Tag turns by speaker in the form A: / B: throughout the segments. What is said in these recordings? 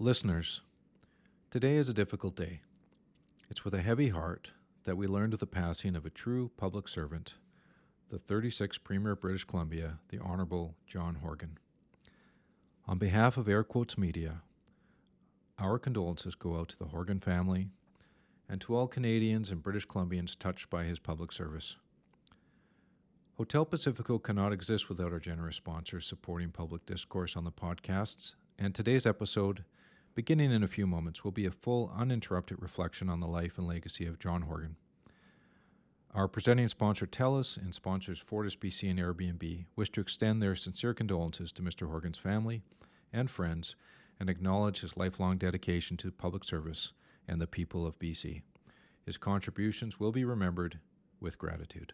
A: Listeners, today is a difficult day. It's with a heavy heart that we learned of the passing of a true public servant, the 36th Premier of British Columbia, the Honourable John Horgan. On behalf of Air Quotes Media, our condolences go out to the Horgan family and to all Canadians and British Columbians touched by his public service. Hotel Pacifico cannot exist without our generous sponsors supporting public discourse on the podcasts, and today's episode, beginning in a few moments, will be a full, uninterrupted reflection on the life and legacy of John Horgan. Our presenting sponsor TELUS and sponsors Fortis BC and Airbnb wish to extend their sincere condolences to Mr. Horgan's family and friends and acknowledge his lifelong dedication to public service and the people of BC. His contributions will be remembered with gratitude.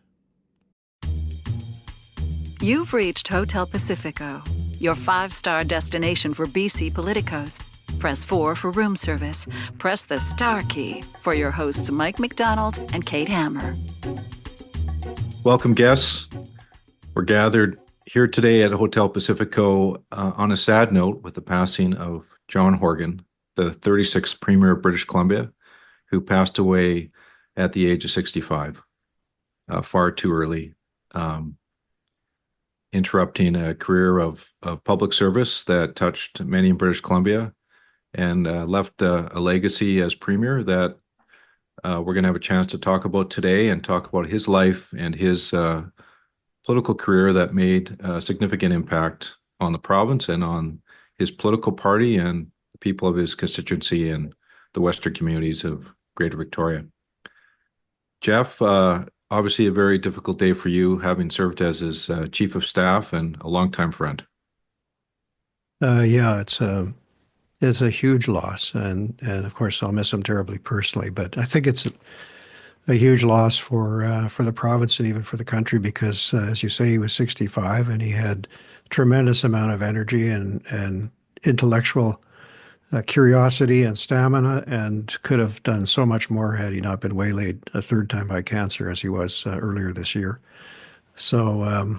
B: You've reached Hotel Pacifico, your 5-star destination for BC politicos. Press 4 for room service. Press the star key for your hosts Mike McDonald and Kate Hammer.
A: Welcome, guests. We're gathered here today at Hotel Pacifico on a sad note with the passing of John Horgan, the 36th Premier of British Columbia, who passed away at the age of 65, far too early, interrupting a career of public service that touched many in British Columbia and left a legacy as Premier that we're going to have a chance to talk about today and talk about his life and his political career that made a significant impact on the province and on his political party and the people of his constituency and the western communities of Greater Victoria. Geoff, obviously a very difficult day for you, having served as his chief of staff and a longtime friend.
C: Yeah, it's a huge loss, and of course I'll miss him terribly personally. But I think it's a huge loss for the province and even for the country because, as you say, he was 65 and he had a tremendous amount of energy and intellectual curiosity and stamina, and could have done so much more had he not been waylaid a third time by cancer as he was earlier this year. So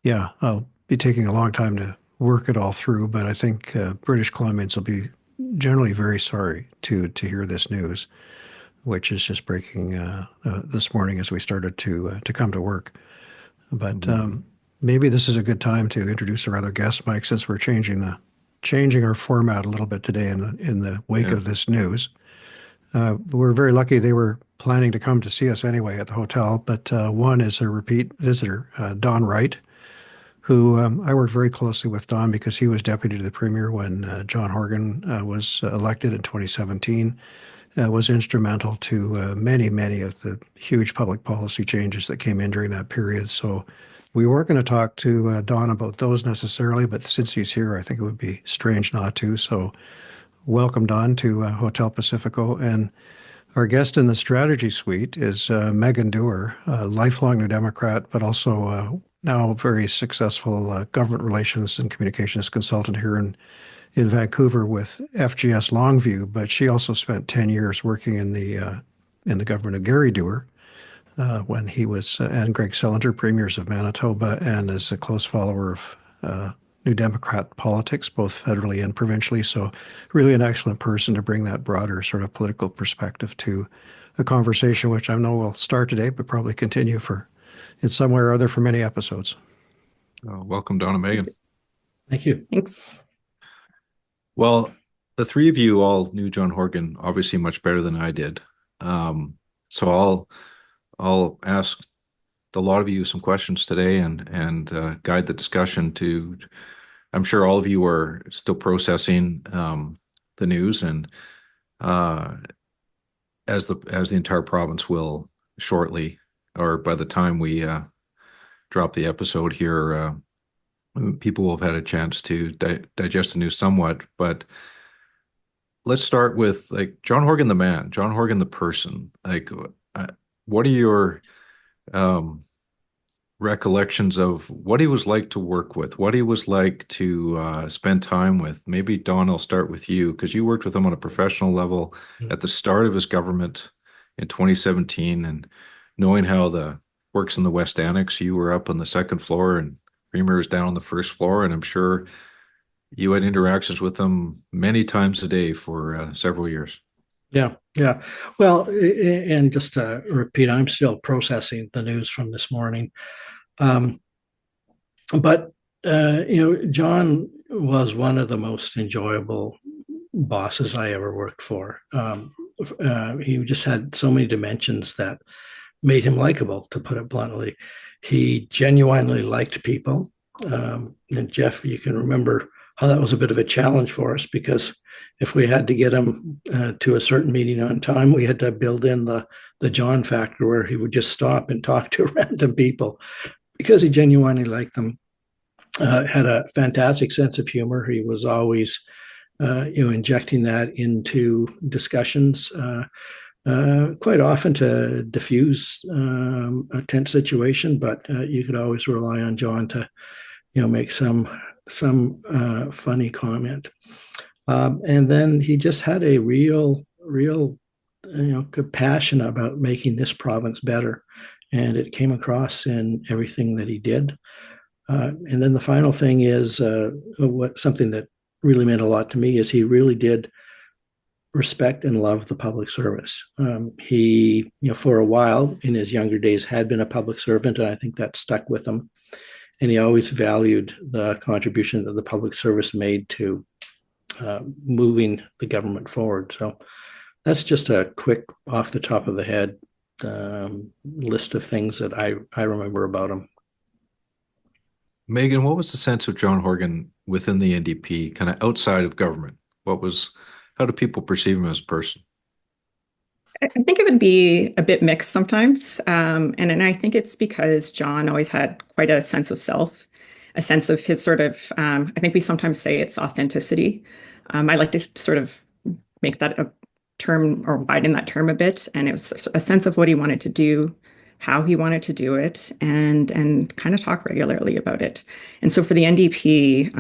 C: yeah, I'll be taking a long time to work it all through, but I think British Columbians will be generally very sorry to hear this news, which is just breaking this morning as we started to come to work. But maybe this is a good time to introduce our other guests, Mike, since we're changing our format a little bit today in the wake of this news. We're very lucky they were planning to come to see us anyway at the hotel, but one is a repeat visitor, Don Wright, who I worked very closely with Don because he was deputy to the Premier when John Horgan was elected in 2017, was instrumental to many of the huge public policy changes that came in during that period. So we weren't going to talk to Don about those necessarily, but since he's here, I think it would be strange not to. So welcome, Don, to Hotel Pacifico. And our guest in the strategy suite is Maeghan Dewar, a lifelong New Democrat, but also now a very successful government relations and communications consultant here in Vancouver with FGS Longview. But she also spent 10 years working in the government of Gary Doer when he was, and Greg Selinger, premiers of Manitoba, and is a close follower of New Democrat politics, both federally and provincially. So really an excellent person to bring that broader sort of political perspective to a conversation, which I know will start today, but probably continue in some way or other for many episodes.
A: Welcome, Don and Maeghan.
D: Thank you.
E: Thanks.
A: Well, the three of you all knew John Horgan obviously much better than I did. So I'll ask a lot of you some questions today and guide the discussion to. I'm sure all of you are still processing the news, and as the entire province will shortly, or by the time we drop the episode here, people will have had a chance to digest the news somewhat. But let's start with John Horgan the man, John Horgan the person. What are your recollections of what he was like to work with, what he was like to spend time with? Maybe, Don, I'll start with you because you worked with him on a professional level at the start of his government in 2017, and knowing how the works in the West Annex, you were up on the second floor and Premier was down on the first floor, and I'm sure You had interactions with them many times a day for several years.
D: Yeah, yeah. Well, and just to repeat, I'm still processing the news from this morning. Um, but John was one of the most enjoyable bosses I ever worked for. He just had so many dimensions that made him likable, to put it bluntly. He genuinely liked people. And Geoff, you can remember how that was a bit of a challenge for us, because if we had to get him to a certain meeting on time, we had to build in the John factor, where he would just stop and talk to random people because he genuinely liked them. Had a fantastic sense of humor. He was always, injecting that into discussions. Quite often to diffuse a tense situation, but you could always rely on John to, make some funny comment. And then he just had a real, compassion about making this province better, and it came across in everything that he did. And then the final thing is something that really meant a lot to me is he really did respect and love the public service. He, for a while in his younger days, had been a public servant, and I think that stuck with him. And he always valued the contribution that the public service made to moving the government forward. So that's just a quick, off the top of the head list of things that I remember about him.
A: Megan, what was the sense of John Horgan within the NDP, kind of outside of government? How do people perceive him as a person?
E: I think it would be a bit mixed sometimes. And I think it's because John always had quite a sense of self, a sense of his sort of, I think we sometimes say it's authenticity. I like to sort of make that a term, or widen that term a bit. And it was a sense of what he wanted to do, how he wanted to do it, and kind of talk regularly about it. And so for the NDP,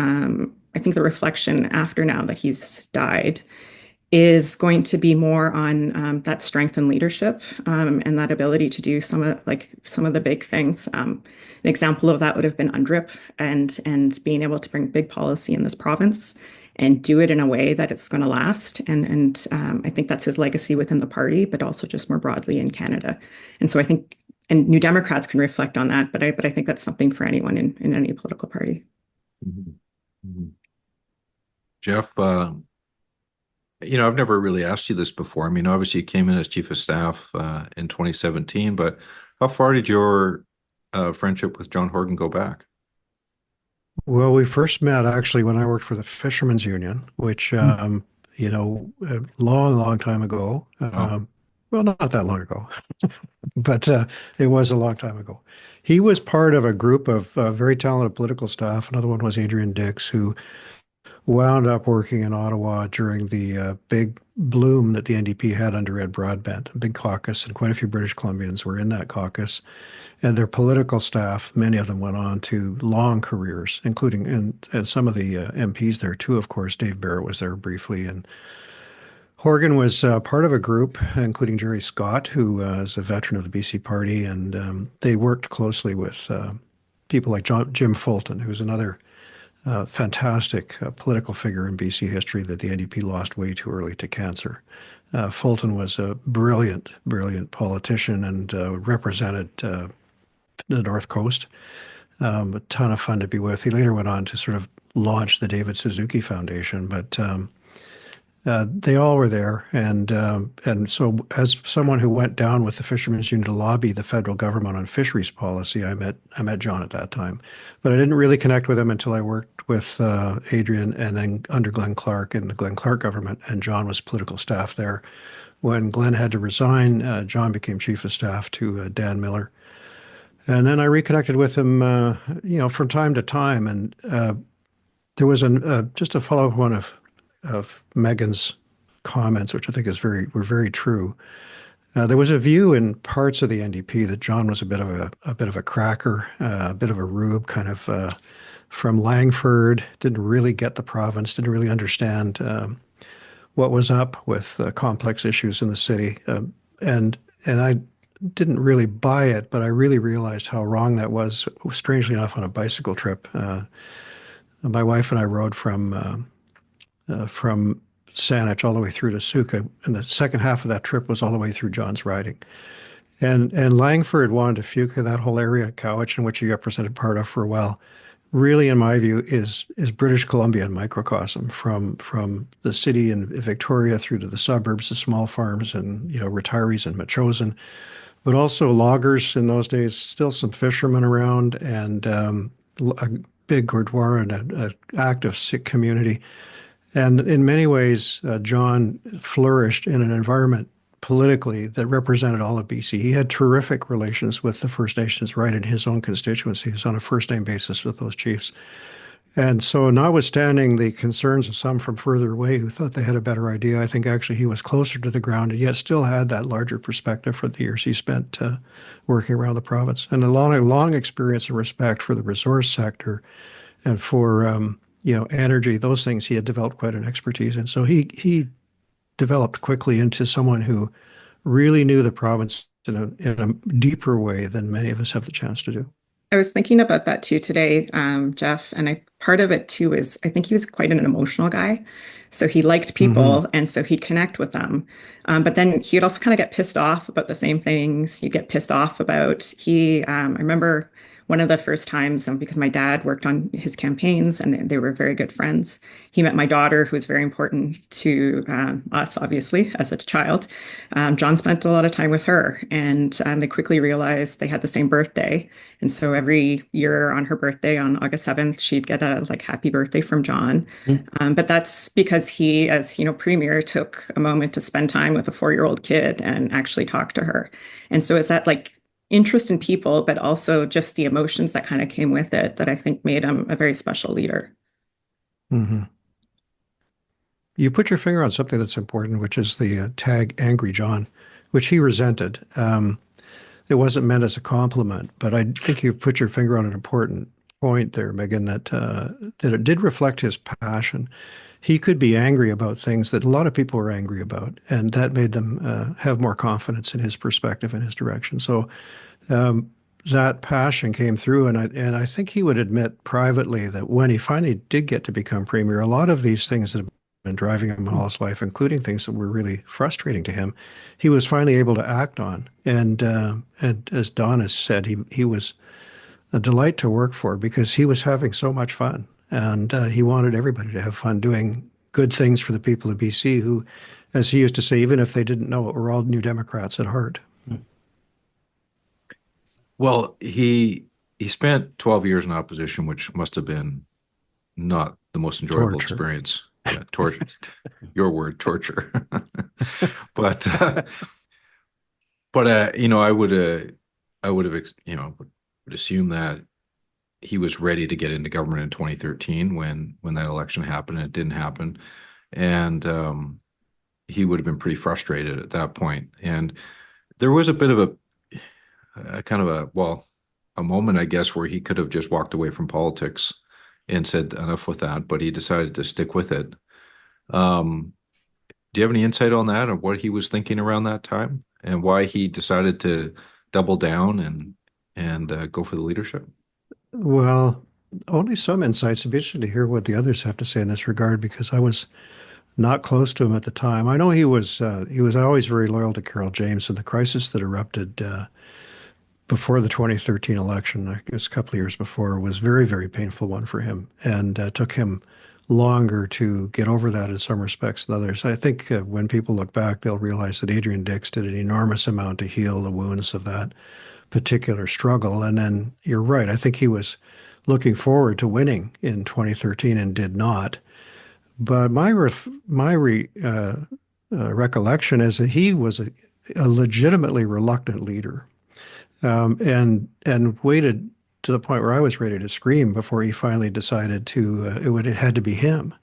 E: I think the reflection after, now that he's died, is going to be more on that strength and leadership, and that ability to do some of the big things. An example of that would have been UNDRIP, and being able to bring big policy in this province and do it in a way that it's going to last. And I think that's his legacy within the party, but also just more broadly in Canada. And so I think, and New Democrats can reflect on that, but I think that's something for anyone in any political party.
A: Mm-hmm. Mm-hmm. Geoff, I've never really asked you this before. I mean, obviously you came in as Chief of Staff in 2017, but how far did your friendship with John Horgan go back?
C: Well, we first met actually when I worked for the Fishermen's Union, which, a long time ago. Well, not that long ago, but it was a long time ago. He was part of a group of very talented political staff. Another one was Adrian Dix, who wound up working in Ottawa during the big bloom that the NDP had under Ed Broadbent, a big caucus, and quite a few British Columbians were in that caucus. And their political staff, many of them went on to long careers, including and some of the MPs there too, of course. Dave Barrett was there briefly. And Horgan was part of a group, including Jerry Scott, who is a veteran of the BC Party. And they worked closely with people like Jim Fulton, who's another fantastic political figure in BC history that the NDP lost way too early to cancer. Fulton was a brilliant politician and represented the North Coast. A ton of fun to be with. He later went on to sort of launch the David Suzuki Foundation, but they all were there. And so as someone who went down with the Fishermen's Union to lobby the federal government on fisheries policy, I met John at that time. But I didn't really connect with him until I worked with Adrian and then under Glenn Clark in the Glenn Clark government, and John was political staff there. When Glenn had to resign, John became chief of staff to Dan Miller. And then I reconnected with him, from time to time. And there was just a follow-up one of Megan's comments, which I think were very true. There was a view in parts of the NDP that John was a bit of a cracker, a bit of a rube, kind of from Langford. Didn't really get the province. Didn't really understand what was up with complex issues in the city, and I didn't really buy it, but I really realized how wrong that was. Strangely enough, on a bicycle trip My wife and I rode from Saanich all the way through to Suka, and the second half of that trip was all the way through John's riding. And Langford, Juan Fuca, that whole area, Cowichan, which you represented part of for a while, really, in my view, is British Columbia in microcosm, from the city in Victoria through to the suburbs, the small farms, and retirees in Metchosin, but also loggers in those days, still some fishermen around, and a big Gurdwara and an active Sikh community. And in many ways, John flourished in an environment politically that represented all of BC. He had terrific relations with the First Nations right in his own constituency. He was on a first-name basis with those chiefs. And so notwithstanding the concerns of some from further away who thought they had a better idea, I think actually he was closer to the ground and yet still had that larger perspective for the years he spent working around the province. And a long experience and respect for the resource sector and for energy, those things he had developed quite an expertise in. So he developed quickly into someone who really knew the province in a deeper way than many of us have the chance to do.
E: I was thinking about that too today, Geoff, and part of it too is I think he was quite an emotional guy. So he liked people, and so he'd connect with them. But then he'd also kind of get pissed off about the same things you get pissed off about. I remember one of the first times, because my dad worked on his campaigns and they were very good friends, he met my daughter, who was very important to us, obviously, as a child. John spent a lot of time with her, and they quickly realized they had the same birthday. And so every year on her birthday, on August 7th, she'd get a happy birthday from John. But that's because he, as Premier, took a moment to spend time with a 4-year-old kid and actually talk to her. And so it's that interest in people, but also just the emotions that kind of came with it that I think made him a very special leader.
C: Mm-hmm. You put your finger on something that's important, which is the tag Angry John, which he resented. It wasn't meant as a compliment, but I think you put your finger on an important point there, Megan, that it did reflect his passion. He could be angry about things that a lot of people were angry about, and that made them have more confidence in his perspective and his direction. So that passion came through, and I think he would admit privately that when he finally did get to become premier, a lot of these things that have been driving him all his life, including things that were really frustrating to him, he was finally able to act on. And as Don has said, he was a delight to work for because he was having so much fun. And he wanted everybody to have fun doing good things for the people of BC who, as he used to say, even if they didn't know it, were all New Democrats at heart.
A: Well, he spent 12 years in opposition, which must have been not the most enjoyable experience. Yeah, torture. Your word, torture. But I would have would assume that he was ready to get into government in 2013 when that election happened, and it didn't happen. And he would have been pretty frustrated at that point. And there was a bit of a moment, I guess, where he could have just walked away from politics and said enough with that, but he decided to stick with it. Do you have any insight on that, or what he was thinking around that time, and why he decided to double down and go for the leadership?
C: Well, only some insights. It'd be interesting to hear what the others have to say in this regard, because I was not close to him at the time. I know he was always very loyal to Carol James, and the crisis that erupted before the 2013 election, I guess a couple of years before, was very, very painful one for him, and took him longer to get over that in some respects than others. I think when people look back, they'll realize that Adrian Dix did an enormous amount to heal the wounds of that particular struggle. And then you're right. I think he was looking forward to winning in 2013 and did not. But my recollection is that he was a legitimately reluctant leader, and waited to the point where I was ready to scream before he finally decided it had to be him.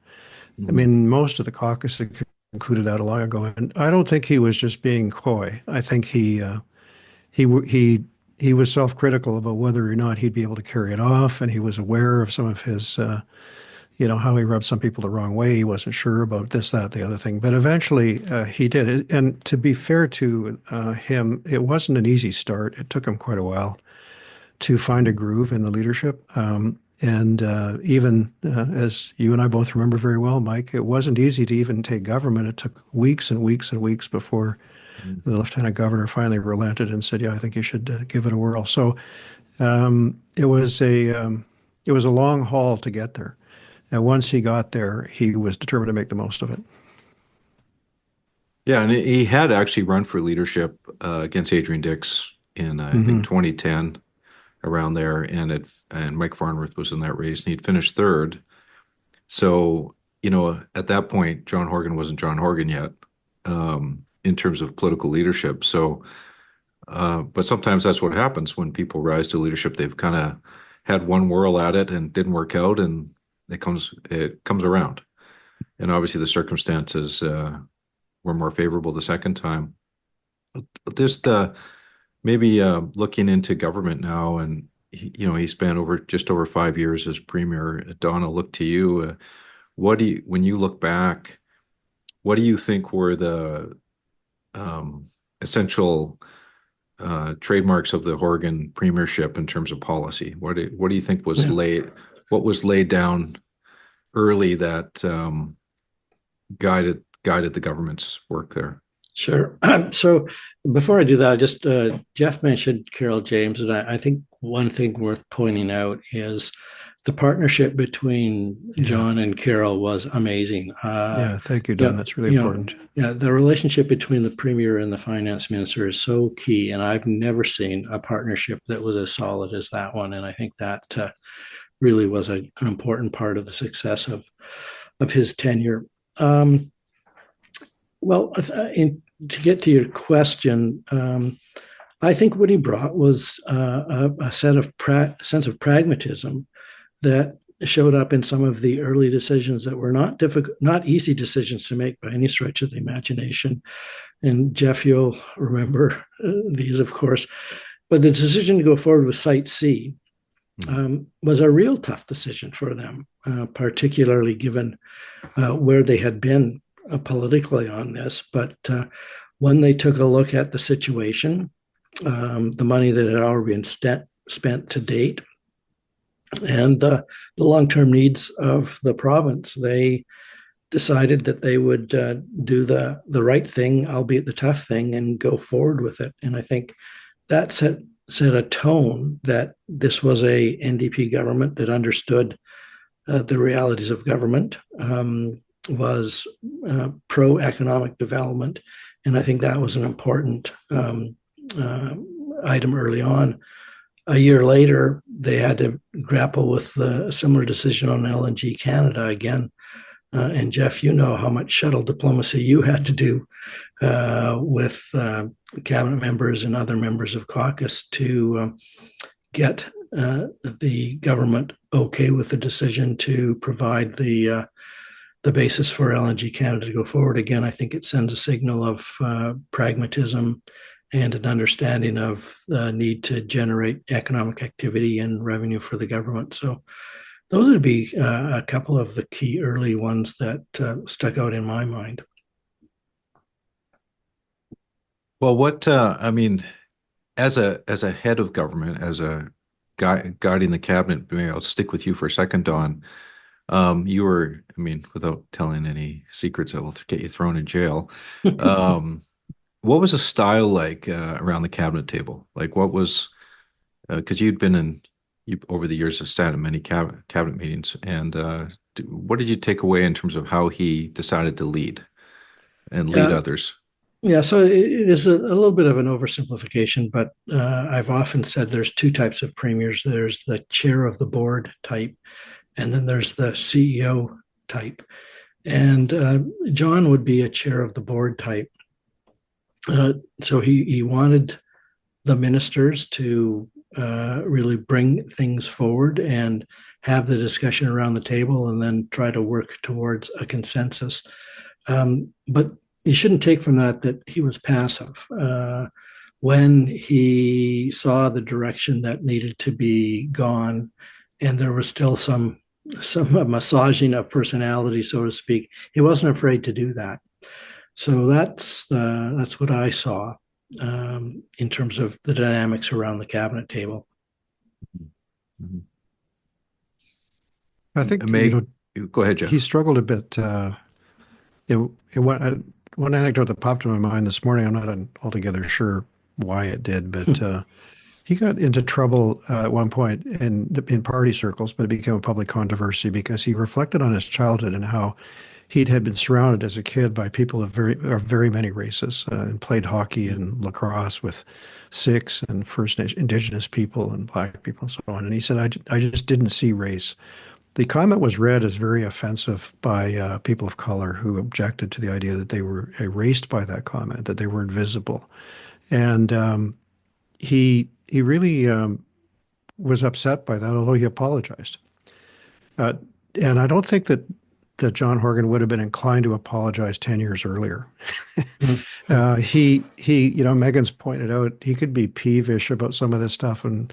C: Mm-hmm. I mean, most of the caucus had concluded that a long ago, and I don't think he was just being coy. I think he was self-critical about whether or not he'd be able to carry it off, and he was aware of some of his, how he rubbed some people the wrong way. He wasn't sure about this, that, the other thing. But eventually he did it. And to be fair to him, it wasn't an easy start. It took him quite a while to find a groove in the leadership. And And even as you and I both remember very well, Mike, it wasn't easy to even take government. It took weeks and weeks and weeks before the lieutenant governor finally relented and said, "Yeah, I think you should give it a whirl." So it was a long haul to get there. And once he got there, he was determined to make the most of it.
A: Yeah, and he had actually run for leadership against Adrian Dix in I think 2010, around there, and Mike Farnworth was in that race, and he'd finished third. So, at that point, John Horgan wasn't John Horgan yet, in terms of political leadership. So, but sometimes that's what happens when people rise to leadership. They've kind of had one whirl at it and didn't work out, and it comes around. And obviously, the circumstances were more favorable the second time. Just maybe looking into government now, and he spent just over 5 years as premier. Don, I'll look to you. When you look back, what do you think were the essential trademarks of the Horgan premiership in terms of policy? What do you think was laid down early that guided the government's work there?
D: Sure. So before I do that, just Geoff mentioned Carol James, and I think one thing worth pointing out is the partnership between John and Carol was amazing.
C: Thank you, Don. That's really important.
D: The relationship between the premier and the finance minister is so key, and I've never seen a partnership that was as solid as that one. And I think that really was an important part of the success of his tenure. To get to your question, I think what he brought was a sense of pragmatism that showed up in some of the early decisions that were not easy decisions to make by any stretch of the imagination. And Geoff, you'll remember these, of course. But the decision to go forward with Site C was a real tough decision for them, particularly given where they had been politically on this. But when they took a look at the situation, the money that had already been spent to date, and the long-term needs of the province, they decided that they would do the right thing, albeit the tough thing, and go forward with it. And I think that set a tone that this was a NDP government that understood the realities of government, was pro-economic development. And I think that was an important item early on. A year later, they had to grapple with a similar decision on LNG Canada again. And Geoff, you know how much shuttle diplomacy you had to do with cabinet members and other members of caucus to get the government okay with the decision to provide the basis for LNG Canada to go forward. Again, I think it sends a signal of pragmatism and an understanding of the need to generate economic activity and revenue for the government. So those would be a couple of the key early ones that stuck out in my mind.
A: Well, as a head of government, as a guiding the cabinet, maybe I'll stick with you for a second, Don. You were, without telling any secrets that will get you thrown in jail, what was the style like around the cabinet table? Like, what was, because you over the years have sat in many cabinet meetings, and what did you take away in terms of how he decided to lead others?
D: Yeah, so it is a little bit of an oversimplification, but I've often said there's two types of premiers. There's the chair of the board type, and then there's the CEO type. And John would be a chair of the board type. So he wanted the ministers to really bring things forward and have the discussion around the table and then try to work towards a consensus. But you shouldn't take from that he was passive. When he saw the direction that needed to be gone, and there was still some massaging of personality, so to speak, he wasn't afraid to do that. So that's what I saw in terms of the dynamics around the cabinet table.
A: Mm-hmm.
C: I think,
A: Meg, go ahead,
C: he
A: Jeff.
C: struggled a bit. One anecdote that popped in my mind this morning, I'm not altogether sure why it did, but he got into trouble at one point in party circles, but it became a public controversy because he reflected on his childhood and how he had been surrounded as a kid by people of very many races and played hockey and lacrosse with Sikhs and Indigenous people and Black people and so on. And he said, I just didn't see race. The comment was read as very offensive by people of color who objected to the idea that they were erased by that comment, that they were invisible. And he really was upset by that, although he apologized. Uh, and I don't think that John Horgan would have been inclined to apologize 10 years earlier. Megan's pointed out, he could be peevish about some of this stuff and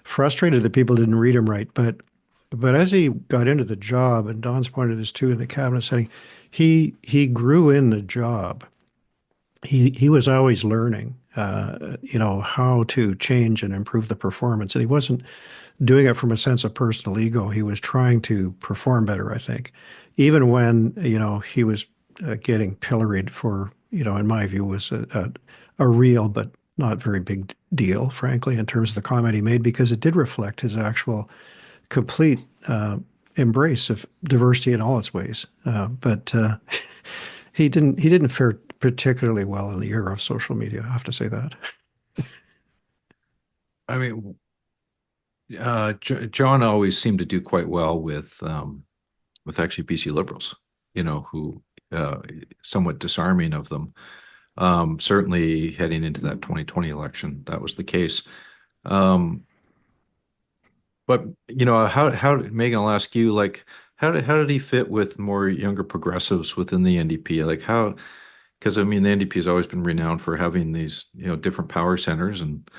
C: frustrated that people didn't read him right. But as he got into the job, and Don's pointed this too in the cabinet setting, he grew in the job. He was always learning, how to change and improve the performance. And he wasn't doing it from a sense of personal ego. He was trying to perform better, I think, even when, he was getting pilloried for, in my view, was a real but not very big deal, frankly, in terms of the comment he made, because it did reflect his actual complete embrace of diversity in all its ways. But he didn't fare particularly well in the era of social media, I have to say that.
A: I mean, John always seemed to do quite well with actually BC Liberals, who somewhat disarming of them. Certainly heading into that 2020 election, that was the case. But how Megan, I'll ask you, like, how did he fit with more younger progressives within the NDP? Like how, because I mean the NDP has always been renowned for having these different power centers, and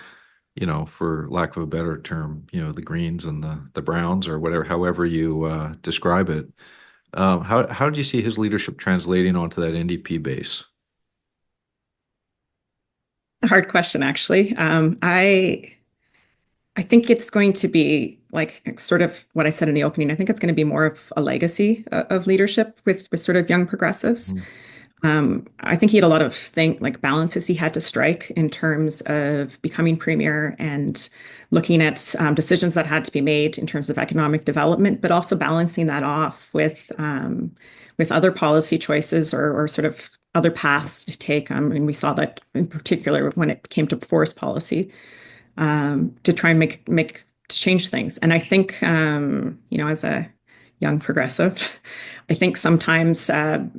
A: for lack of a better term, the Greens and the Browns or whatever, however you describe it. How do you see his leadership translating onto that NDP base?
E: A hard question, actually. I think it's going to be like sort of what I said in the opening. I think it's going to be more of a legacy of leadership with sort of young progressives. I think he had a lot of balances he had to strike in terms of becoming premier and looking at decisions that had to be made in terms of economic development, but also balancing that off with other policy choices or sort of other paths to take. And we saw that in particular when it came to forest policy, to try and make to change things. And I think, as a young progressive, I think sometimes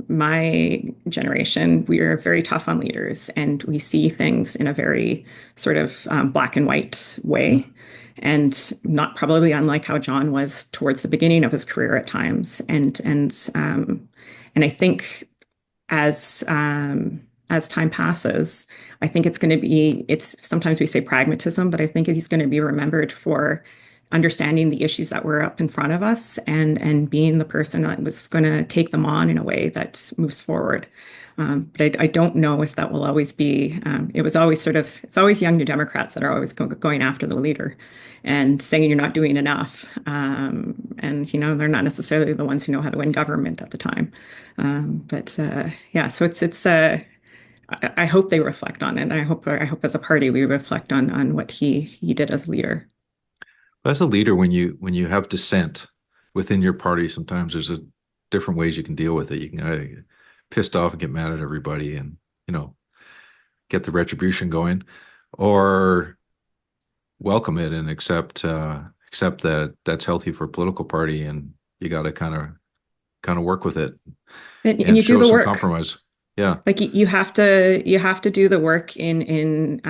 E: my generation, we are very tough on leaders and we see things in a very sort of black and white way, and not probably unlike how John was towards the beginning of his career at times. And I think as time passes, I think it's sometimes we say pragmatism, but I think he's going to be remembered for understanding the issues that were up in front of us and being the person that was going to take them on in a way that moves forward. But I don't know if that will always be, it's always young New Democrats that are always going after the leader and saying you're not doing enough. And they're not necessarily the ones who know how to win government at the time. So it's I hope they reflect on it. And I hope as a party we reflect on what he did as leader.
A: As a leader, when you have dissent within your party, sometimes there's different ways you can deal with it. You can get pissed off and get mad at everybody and get the retribution going, or welcome it and accept that that's healthy for a political party, and you got to kind of work with it
E: and you do the work.
A: Compromise. Yeah.
E: Like you have to do the work in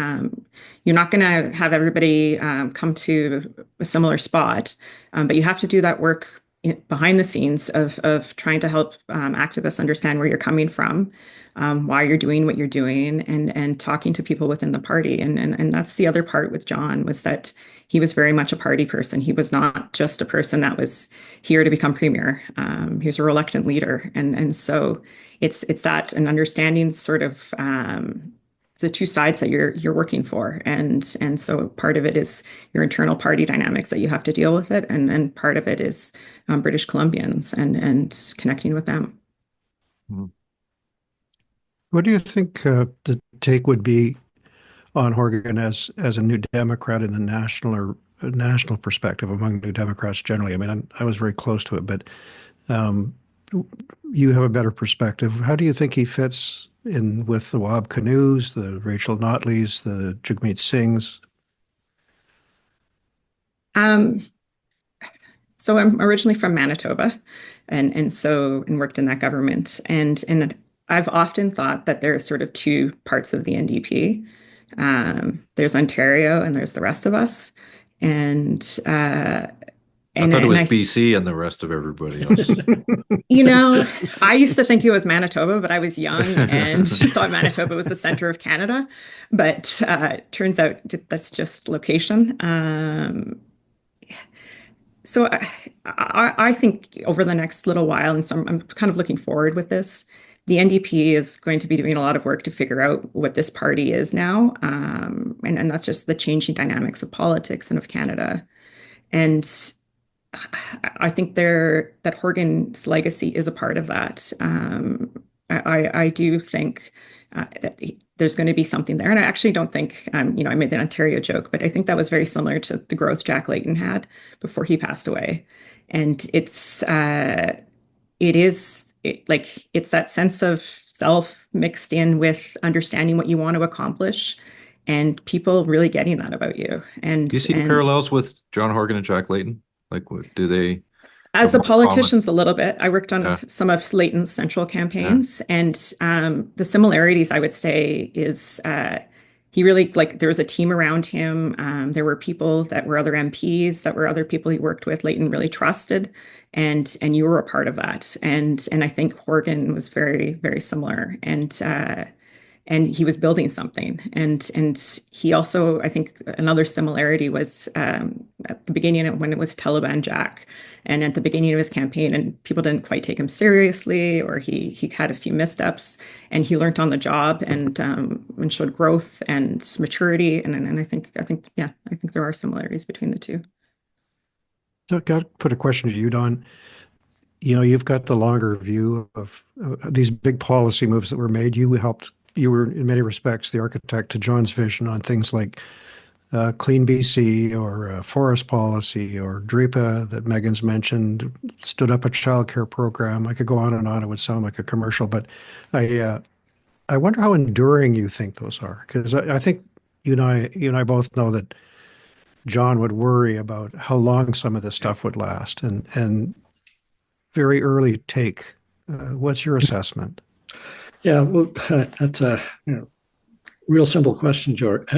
E: you're not going to have everybody come to a similar spot, but you have to do that work behind the scenes of trying to help activists understand where you're coming from, why you're doing what you're doing, and talking to people within the party. And that's the other part with John, was that he was very much a party person. He was not just a person that was here to become premier. He was a reluctant leader. And so it's that an understanding sort of the two sides that you're working for, and so part of it is your internal party dynamics that you have to deal with it, and part of it is British Columbians and connecting with them.
C: What do you think the take would be on Horgan as a New Democrat in the national perspective among New Democrats generally? I mean, I was very close to it, but you have a better perspective. How do you think he fits in with the Wab Canoes, the Rachel Notleys, the Jagmeet Singhs?
E: So I'm originally from Manitoba, and worked in that government, and I've often thought that there's sort of two parts of the NDP. There's Ontario and there's the rest of us, and
A: I thought it was BC and the rest of everybody else.
E: I used to think it was Manitoba, but I was young and thought Manitoba was the center of Canada. But turns out that's just location. So I think over the next little while, and so I'm kind of looking forward with this, the NDP is going to be doing a lot of work to figure out what this party is now. And that's just the changing dynamics of politics and of Canada. And I think that Horgan's legacy is a part of that. I do think that there's going to be something there. And I actually don't think, I made the Ontario joke, but I think that was very similar to the growth Jack Layton had before he passed away. And it's that sense of self mixed in with understanding what you want to accomplish and people really getting that about you. And
A: do you see parallels with John Horgan and Jack Layton? Like, what do they?
E: As the politicians, a little bit. I worked on some of Layton's central campaigns, and the similarities, I would say, is he really, there was a team around him. There were people that were other MPs, that were other people he worked with. Layton really trusted, and you were a part of that. And I think Horgan was very, very similar, and he was building something. And he also, I think another similarity was at the beginning when it was Taliban Jack, and at the beginning of his campaign, and people didn't quite take him seriously, or he had a few missteps, and he learned on the job and showed growth and maturity. And I think there are similarities between the two.
C: So I've got to put a question to you, Don. You've got the longer view of these big policy moves that were made. You were in many respects the architect to John's vision on things like Clean BC or forest policy or DREPA that Megan's mentioned, stood up a childcare program. I could go on and on. It would sound like a commercial, but I wonder how enduring you think those are, because I think you and I both know that John would worry about how long some of this stuff would last, and very early take. What's your assessment?
D: Yeah, well, that's a real simple question, George,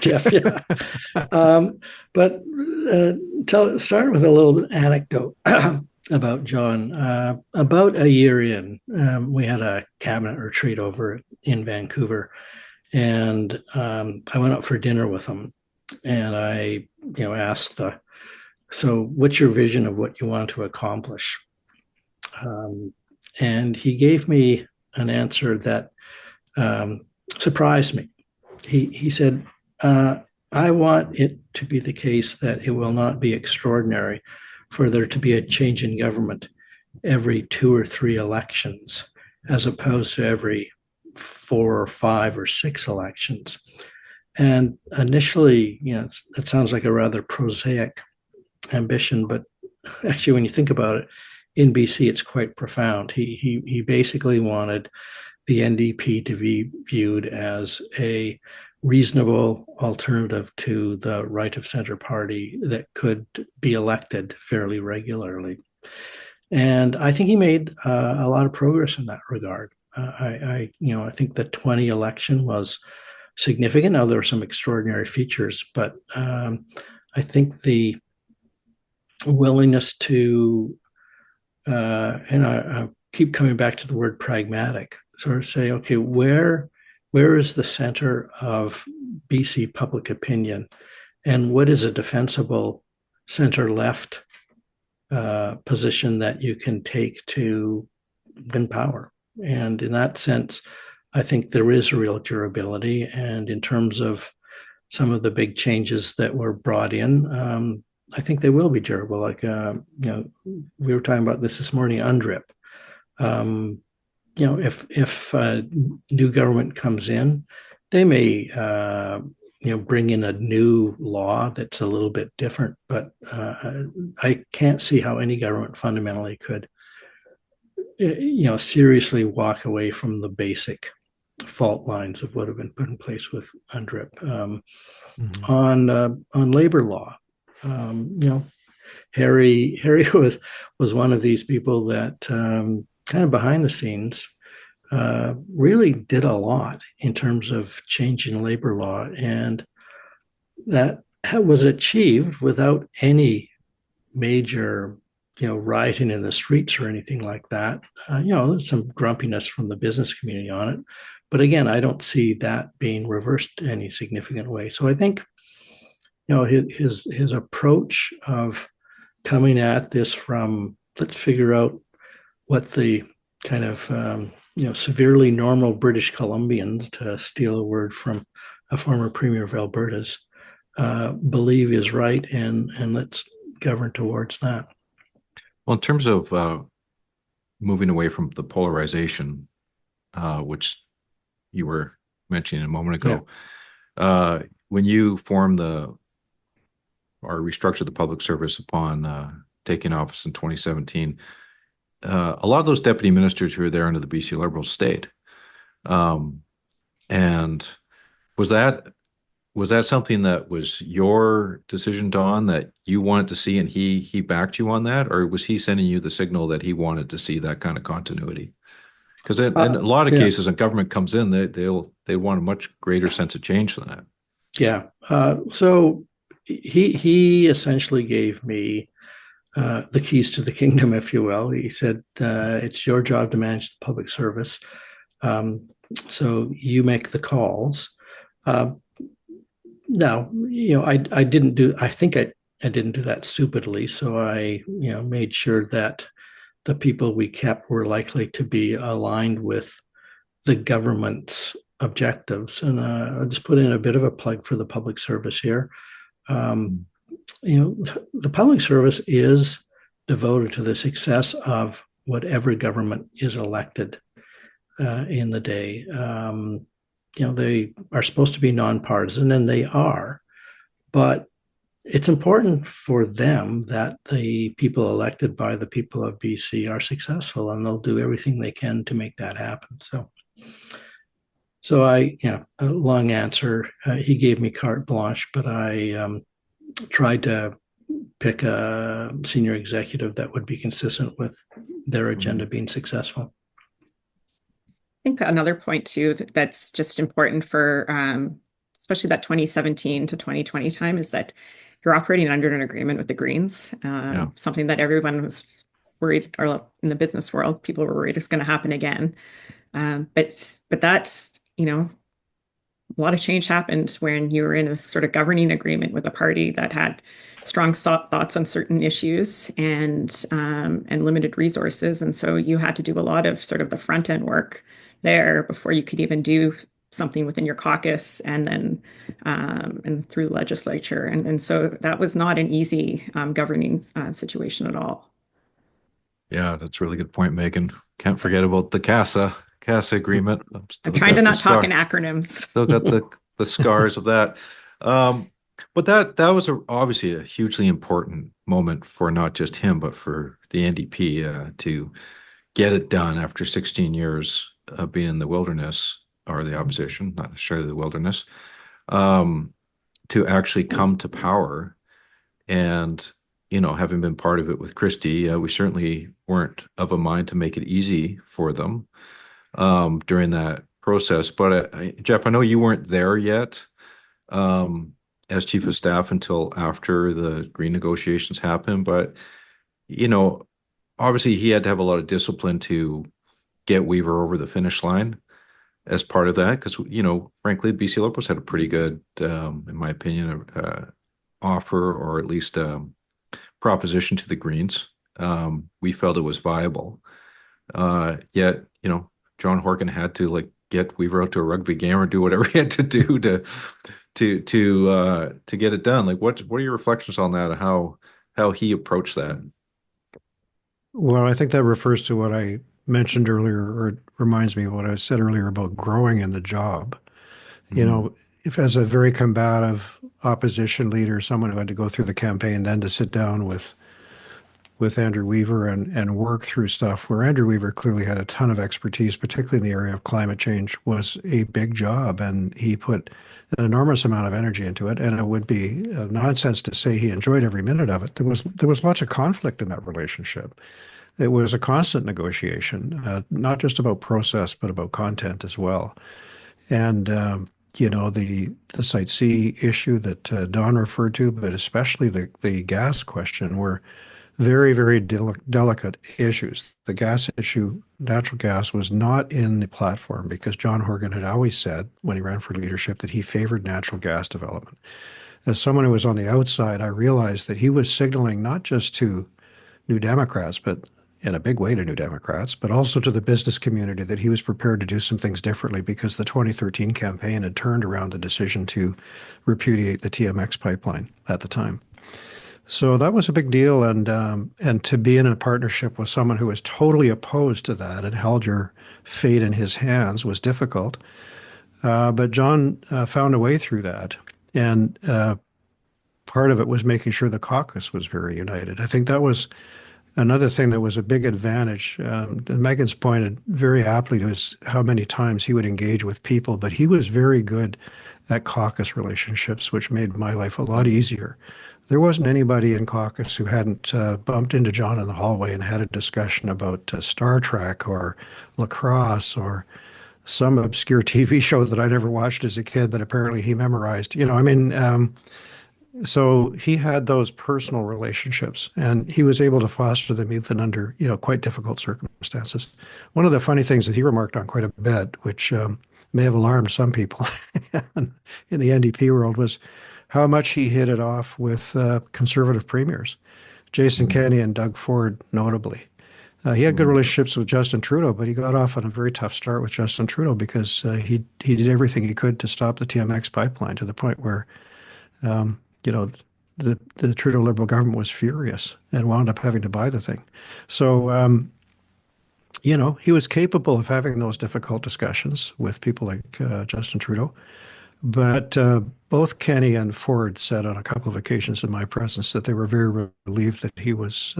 D: Geoff. Yeah, but start with a little anecdote about John. About a year in, we had a cabinet retreat over in Vancouver, and I went out for dinner with him, and I, asked so what's your vision of what you want to accomplish? And he gave me an answer that surprised me. He said, I want it to be the case that it will not be extraordinary for there to be a change in government every 2 or 3 elections, as opposed to every 4 or 5 or 6 elections. And initially, it sounds like a rather prosaic ambition, but actually, when you think about it, in BC, it's quite profound. He basically wanted the NDP to be viewed as a reasonable alternative to the right of center party that could be elected fairly regularly. And I think he made a lot of progress in that regard. I think the 20 election was significant. Now, there were some extraordinary features, but I think the willingness to and I keep coming back to the word pragmatic, sort of say, okay, where is the center of BC public opinion, and what is a defensible center-left position that you can take to win power? And in that sense, I think there is a real durability. And in terms of some of the big changes that were brought in, I think they will be durable. Like, we were talking about this morning, UNDRIP. If new government comes in, they may, bring in a new law that's a little bit different. But I can't see how any government fundamentally could, seriously walk away from the basic fault lines of what have been put in place with UNDRIP. On labor law, Harry was one of these people that kind of behind the scenes really did a lot in terms of changing labor law, and that was achieved without any major rioting in the streets or anything like that. There's some grumpiness from the business community on it, but again, I don't see that being reversed in any significant way. So I think his approach of coming at this from, let's figure out what the kind of severely normal British Columbians, to steal a word from a former premier of Alberta's, believe is right, and let's govern towards that.
A: Well, in terms of moving away from the polarization, which you were mentioning a moment ago, when you formed or restructured the public service upon taking office in 2017, a lot of those deputy ministers who were there under the BC Liberals stayed. And was that something that was your decision, Don, that you wanted to see, and he backed you on that, or was he sending you the signal that he wanted to see that kind of continuity? Because in a lot of cases, when government comes in, they want a much greater sense of change than that.
D: Yeah. So he essentially gave me the keys to the kingdom, if you will. He said, it's your job to manage the public service. So you make the calls. Now, I didn't do that stupidly. So I, made sure that the people we kept were likely to be aligned with the government's objectives. And I'll just put in a bit of a plug for the public service here. The public service is devoted to the success of whatever government is elected in the day. They are supposed to be nonpartisan, and they are, but it's important for them that the people elected by the people of BC are successful, and they'll do everything they can to make that happen. So a long answer. He gave me carte blanche, but I tried to pick a senior executive that would be consistent with their agenda being successful.
E: I think another point too that's just important for especially that 2017 to 2020 time is that you're operating under an agreement with the Greens, something that everyone was worried, or in the business world, people were worried is going to happen again. But that's, a lot of change happened when you were in a sort of governing agreement with a party that had strong thoughts on certain issues and limited resources. And so you had to do a lot of sort of the front end work there before you could even do something within your caucus and then and through the legislature. And so that was not an easy governing situation at all.
A: Yeah, that's a really good point, Megan. Can't forget about the CASA agreement.
E: I'm trying to not talk in acronyms.
A: Still got the scars of that. But that was obviously a hugely important moment for not just him, but for the NDP to get it done after 16 years of being in the wilderness, or the opposition, not necessarily the wilderness, to actually come to power. And, having been part of it with Christie, we certainly weren't of a mind to make it easy for them during that process. But Geoff, I know you weren't there yet as chief of staff until after the Green negotiations happened. But, obviously he had to have a lot of discipline to get Weaver over the finish line as part of that, because, frankly, BC Liberals had a pretty good, in my opinion, offer, or at least proposition to the Greens. We felt it was viable. Yet, John Horgan had to get Weaver out to a rugby game or do whatever he had to do to get it done. Like, what are your reflections on that and how he approached that?
C: Well, I think that refers to what I mentioned earlier, or it reminds me of what I said earlier about growing in the job. You know, if as a very combative opposition leader, someone who had to go through the campaign, then to sit down with Andrew Weaver and work through stuff where Andrew Weaver clearly had a ton of expertise, particularly in the area of climate change, was a big job. And he put an enormous amount of energy into it. And it would be nonsense to say he enjoyed every minute of it. There was lots of conflict in that relationship. It was a constant negotiation, not just about process, but about content as well. And you know, the Site C issue that Don referred to, but especially the gas question, were very, very delicate issues. The gas issue, natural gas, was not in the platform because John Horgan had always said when he ran for leadership that he favored natural gas development. As someone who was on the outside, I realized that he was signaling not just to New Democrats, but in a big way to New Democrats, but also to the business community that he was prepared to do some things differently because the 2013 campaign had turned around the decision to repudiate the TMX pipeline at the time. So that was a big deal, and to be in a partnership with someone who was totally opposed to that and held your fate in his hands was difficult. But John found a way through that, and part of it was making sure the caucus was very united. I think that was another thing that was a big advantage. And Megan's pointed very aptly to how many times he would engage with people, but he was very good at caucus relationships, which made my life a lot easier. There wasn't anybody in caucus who hadn't bumped into John in the hallway and had a discussion about Star Trek or lacrosse or some obscure TV show that I never watched as a kid, but apparently he memorized. You know, I mean, so he had those personal relationships, and he was able to foster them even under, you know, quite difficult circumstances. One of the funny things that he remarked on quite a bit, which may have alarmed some people in the NDP world, was how much he hit it off with conservative premiers, Jason Kenney and Doug Ford, notably. He had good relationships with Justin Trudeau, but he got off on a very tough start with Justin Trudeau because he did everything he could to stop the TMX pipeline, to the point where, you know, the Trudeau Liberal government was furious and wound up having to buy the thing. So, you know, he was capable of having those difficult discussions with people like Justin Trudeau. But both Kenney and Ford said on a couple of occasions in my presence that they were very relieved that he was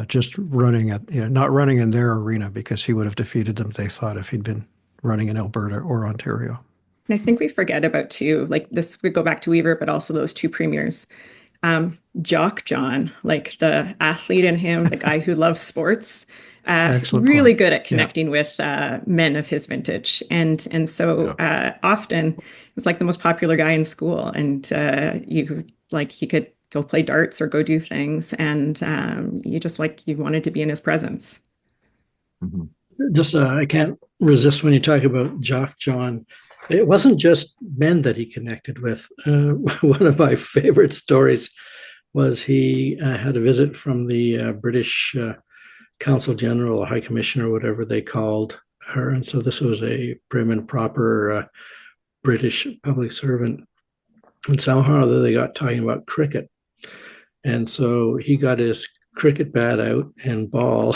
C: just running not running in their arena, because he would have defeated them, they thought, if he'd been running in Alberta or Ontario.
E: And I think we forget about too, like this would go back to Weaver, but also those two premiers. Jock John, like the athlete in him, the guy who loves sports, really good at connecting with men of his vintage. And so often it was like the most popular guy in school, and he could go play darts or go do things, and you wanted to be in his presence.
D: Just I can't resist when you talk about Jock John. It wasn't just men that he connected with. One of my favorite stories was he had a visit from the British Consul General, or High Commissioner, whatever they called her. And so this was a prim and proper British public servant. And somehow they got talking about cricket. And so he got his cricket bat out and ball,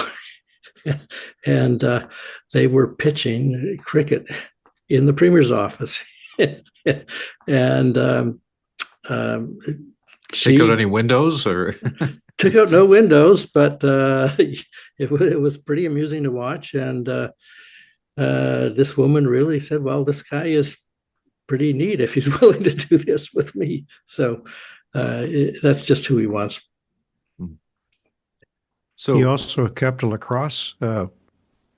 D: and they were pitching cricket in the Premier's office. And
A: take out any windows, or
D: took out no windows, but it was pretty amusing to watch. And this woman really said, well, this guy is pretty neat if he's willing to do this with me. So that's just who he was.
C: So he also kept a lacrosse, well,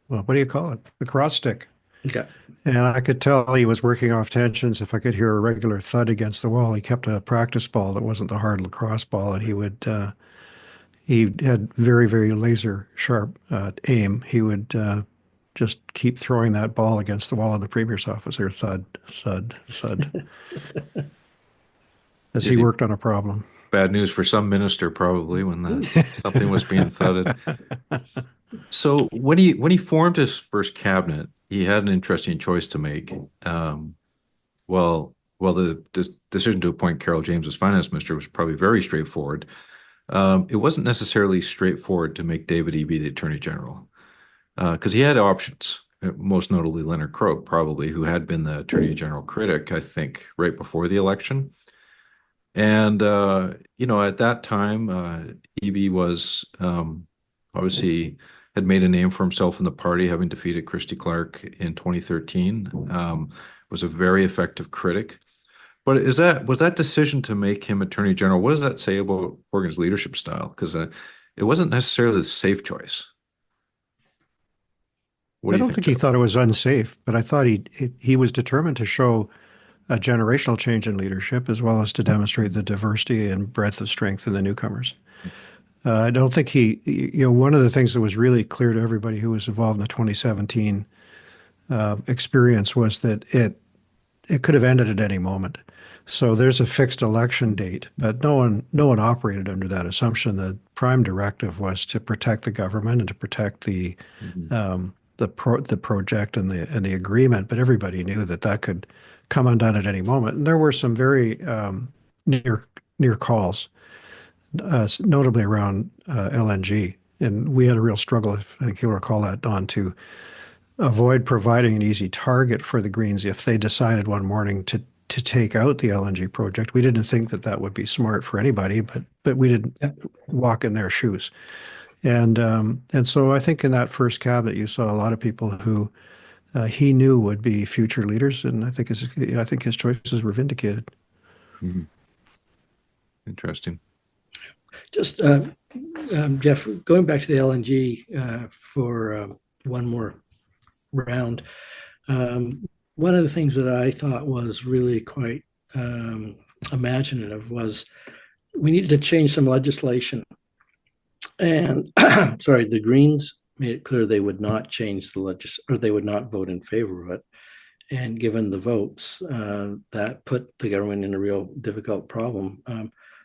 C: what do you call it? Lacrosse stick.
D: Okay.
C: And I could tell he was working off tensions. If I could hear a regular thud against the wall, he kept a practice ball that wasn't the hard lacrosse ball, and he had very, very laser sharp aim. He would just keep throwing that ball against the wall in the Premier's office, or thud, thud, thud, as he worked on a problem.
A: Bad news for some minister, probably, when something was being thudded. So when he formed his first cabinet, he had an interesting choice to make. Well, the decision to appoint Carol James as finance minister was probably very straightforward. It wasn't necessarily straightforward to make David Eby the attorney general because he had options. Most notably, Leonard Croak, probably, who had been the attorney general critic, I think, right before the election. And at that time, Eby was obviously had made a name for himself in the party, having defeated Christy Clark in 2013. Was a very effective critic. But was that decision to make him attorney general? What does that say about Horgan's leadership style? Because it wasn't necessarily the safe choice. What
C: I
A: do you
C: don't
A: think,
C: think he
A: Geoff?
C: thought it was unsafe, but I thought he was determined to show a generational change in leadership as well as to demonstrate the diversity and breadth of strength in the newcomers. I don't think one of the things that was really clear to everybody who was involved in the 2017 experience was that it could have ended at any moment. So there's a fixed election date, but no one operated under that assumption. The prime directive was to protect the government and to protect the project and the agreement. But everybody knew that could come undone at any moment. And there were some very near calls, notably around LNG. And we had a real struggle, if I think you'll recall that, Don, to avoid providing an easy target for the Greens if they decided one morning to take out the LNG project. We didn't think that would be smart for anybody, but we didn't walk in their shoes. And so I think in that first cabinet, you saw a lot of people who he knew would be future leaders, and I think his choices were vindicated.
A: Mm-hmm. Interesting.
D: Just Geoff, going back to the LNG for one more round. One of the things that I thought was really quite imaginative was we needed to change some legislation. And sorry, the Greens made it clear they would not change or they would not vote in favor of it. And given the votes, that put the government in a real difficult problem.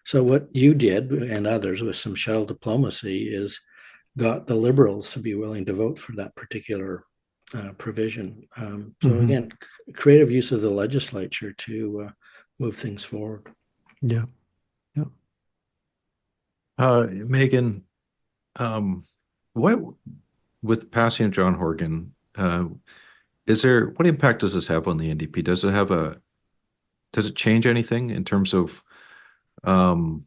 D: So what you did and others with some shuttle diplomacy is got the Liberals to be willing to vote for that particular provision. So again, creative use of the legislature to move things forward.
C: Yeah.
A: Megan, what with passing of John Horgan, what impact does this have on the NDP? Does it change anything in terms of the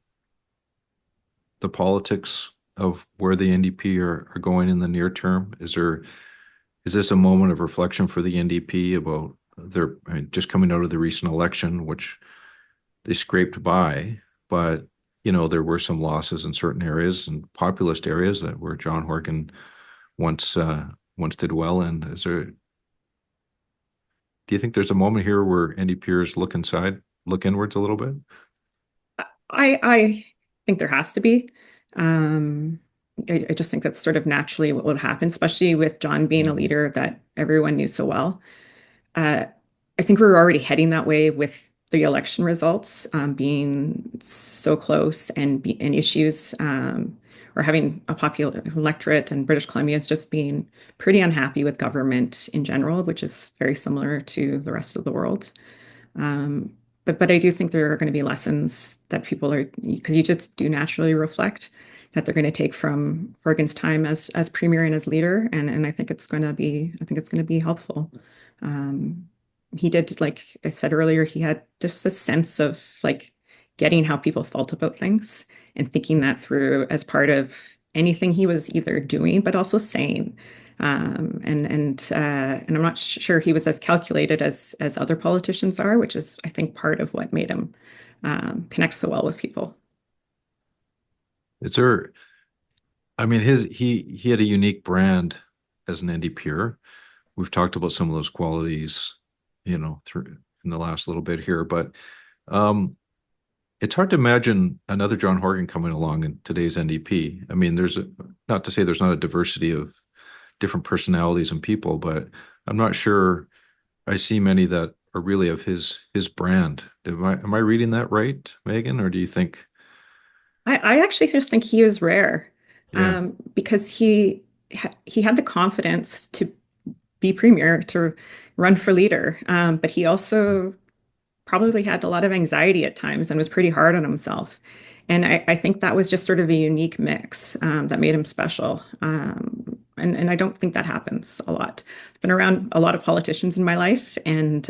A: politics of where the NDP are going in the near term? Is this a moment of reflection for the NDP about just coming out of the recent election, which they scraped by, but there were some losses in certain areas and populist areas where John Horgan once did well in. Do you think there's a moment here where NDPers look inwards a little bit?
E: I think there has to be. I just think that's sort of naturally what would happen, especially with John being a leader that everyone knew so well. I think we were already heading that way with the election results being so close and issues or having a popular electorate and British Columbians just being pretty unhappy with government in general, which is very similar to the rest of the world. But I do think there are going to be lessons that people because you just do naturally reflect that they're going to take from Horgan's time as premier and as leader, and I think it's going to be helpful. He did, like I said earlier, he had just a sense of getting how people felt about things and thinking that through as part of anything he was either doing but also saying. And I'm not sure he was as calculated as other politicians are, which is, I think, part of what made him connect so well with people.
A: He had a unique brand as an NDPer. We've talked about some of those qualities, through in the last little bit here, but it's hard to imagine another John Horgan coming along in today's NDP. I mean, not to say there's not a diversity of different personalities and people, but I'm not sure I see many that are really of his brand. Am I reading that right, Megan, or do you think?
E: I actually just think he is rare,
A: Yeah.
E: because he had the confidence to be premier, to run for leader. But he also probably had a lot of anxiety at times and was pretty hard on himself. And I think that was just sort of a unique mix that made him special. And I don't think that happens a lot. I've been around a lot of politicians in my life, and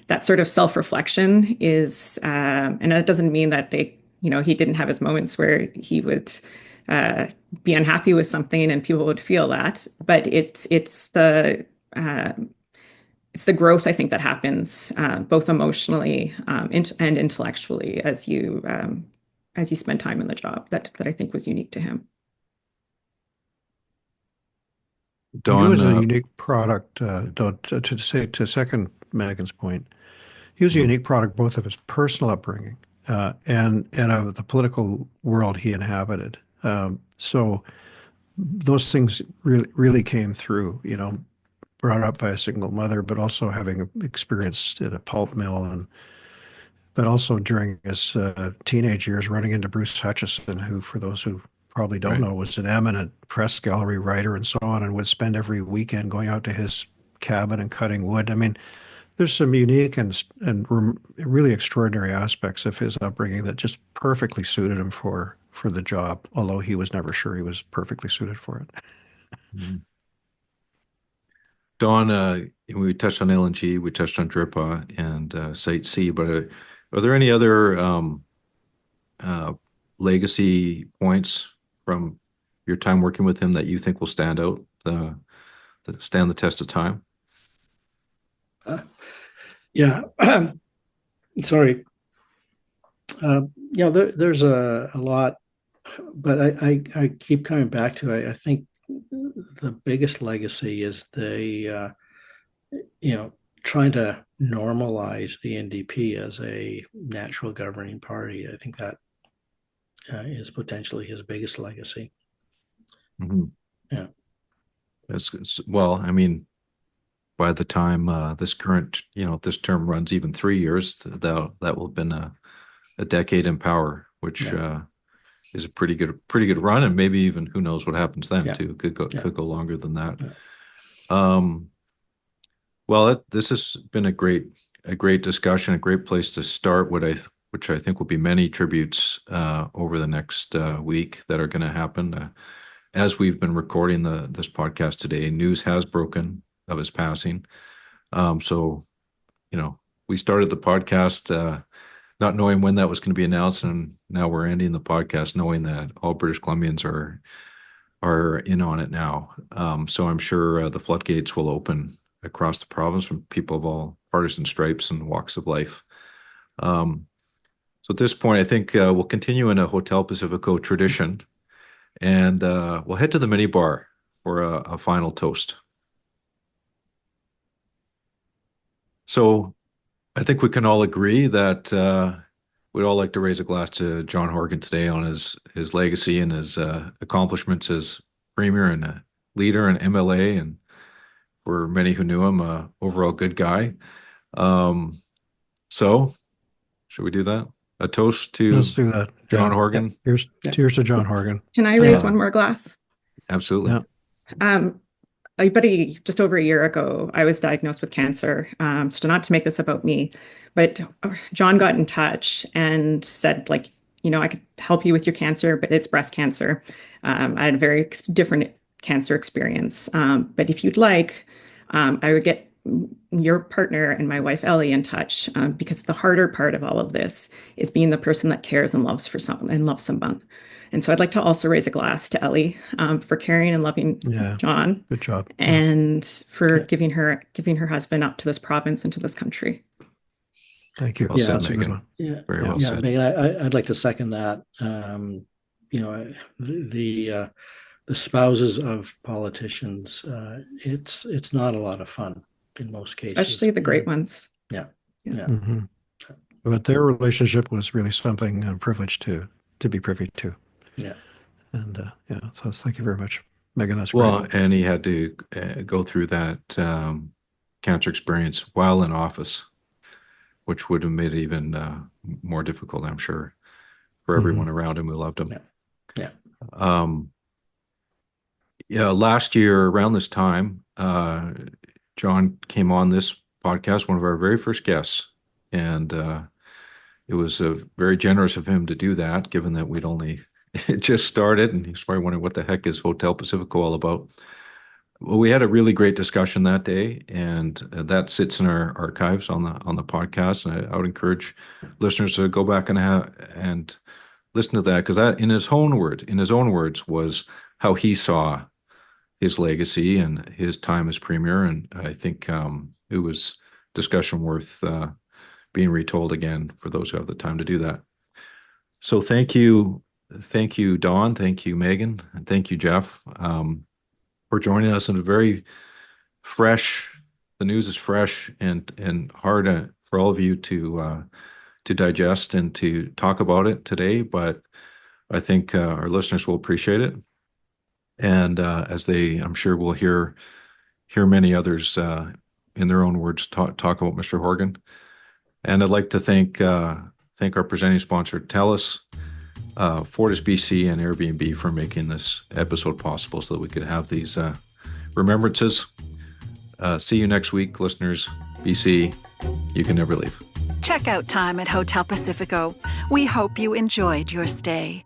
E: that sort of self-reflection is, and that doesn't mean that he didn't have his moments where he would be unhappy with something and people would feel that, but it's the growth, I think, that happens both emotionally and intellectually as you spend time in the job that I think was unique to him.
C: Don, he was a unique product, though, to second Megan's point. He was a unique product both of his personal upbringing and of the political world he inhabited. So those things really came through, brought up by a single mother, but also having experienced at a pulp mill, but also during his teenage years running into Bruce Hutchison, who, for those who probably don't know, was an eminent press gallery writer and so on, and would spend every weekend going out to his cabin and cutting wood. I mean, there's some unique and really extraordinary aspects of his upbringing that just perfectly suited him for the job, although he was never sure he was perfectly suited for it.
A: Mm-hmm. Don, we touched on LNG, we touched on DRIPA and Site C, but are there any other legacy points from your time working with him that you think will stand out, stand the test of time?
D: Yeah. Sorry. There's a lot, but I keep coming back to it. I think the biggest legacy is trying to normalize the NDP as a natural governing party. I think that is potentially his biggest legacy.
A: Mm-hmm.
D: Yeah.
A: Well, I mean, by the time this term runs even 3 years, that will have been a decade in power, which is a pretty good run, and maybe even who knows what happens then too. Could go longer than that. Yeah. Well, this has been a great discussion, a great place to start. Which I think will be many tributes over the next week that are going to happen. As we've been recording this podcast today, news has broken of his passing. So, we started the podcast not knowing when that was going to be announced, and now we're ending the podcast knowing that all British Columbians are in on it now. So I'm sure the floodgates will open across the province from people of all partisan stripes and walks of life. So at this point, I think we'll continue in a Hotel Pacifico tradition, and we'll head to the minibar for a final toast. So I think we can all agree that we'd all like to raise a glass to John Horgan today on his legacy and his accomplishments as Premier and a leader and MLA, and for many who knew him, overall good guy. So should we do that? A toast to
C: Let's do that.
A: John Horgan.
C: Here's to John Horgan.
E: Can I raise one more glass?
A: Absolutely.
E: Yeah. Just over a year ago, I was diagnosed with cancer. So not to make this about me, but John got in touch and said, I could help you with your cancer, but it's breast cancer. I had a very different cancer experience. But if you'd like, I would get your partner and my wife Ellie in touch, because the harder part of all of this is being the person that cares and loves someone. And so I'd like to also raise a glass to Ellie for caring and loving John.
C: Good job.
E: And for giving her husband up to this province and to this country.
C: Thank you.
A: Well said,
C: that's
A: Megan.
C: a good one.
D: Yeah,
A: very well said.
D: Megan, I'd like to second that. The spouses of politicians, it's not a lot of fun in most cases,
E: especially the great ones.
D: Yeah.
C: Mm-hmm. But their relationship was really something privileged to be privy to.
D: Yeah.
C: And so thank you very much, Megan. That's
A: well,
C: great.
A: And he had to go through that cancer experience while in office, which would have made it even more difficult, I'm sure, for everyone around him who loved him.
D: Yeah.
A: Last year around this time, John came on this podcast, one of our very first guests, and it was very generous of him to do that, given that we'd only just started, and he's probably wondering what the heck is Hotel Pacifico all about. Well, we had a really great discussion that day, and that sits in our archives on the podcast. And I would encourage listeners to go back and listen to that, because that, in his own words, was how he saw his legacy and his time as premier. And I think it was discussion worth being retold again for those who have the time to do that. So thank you, Don. Thank you, Megan, and thank you, Geoff, for joining us in a very fresh. The news is fresh and hard for all of you to digest and to talk about it today. But I think our listeners will appreciate it, and as they, I'm sure, will hear many others in their own words talk about Mr. Horgan. And I'd like to thank our presenting sponsor, TELUS, Fortis BC, and Airbnb for making this episode possible so that we could have these remembrances. See you next week, listeners. BC, you can never leave.
B: Checkout time at Hotel Pacifico. We hope you enjoyed your stay.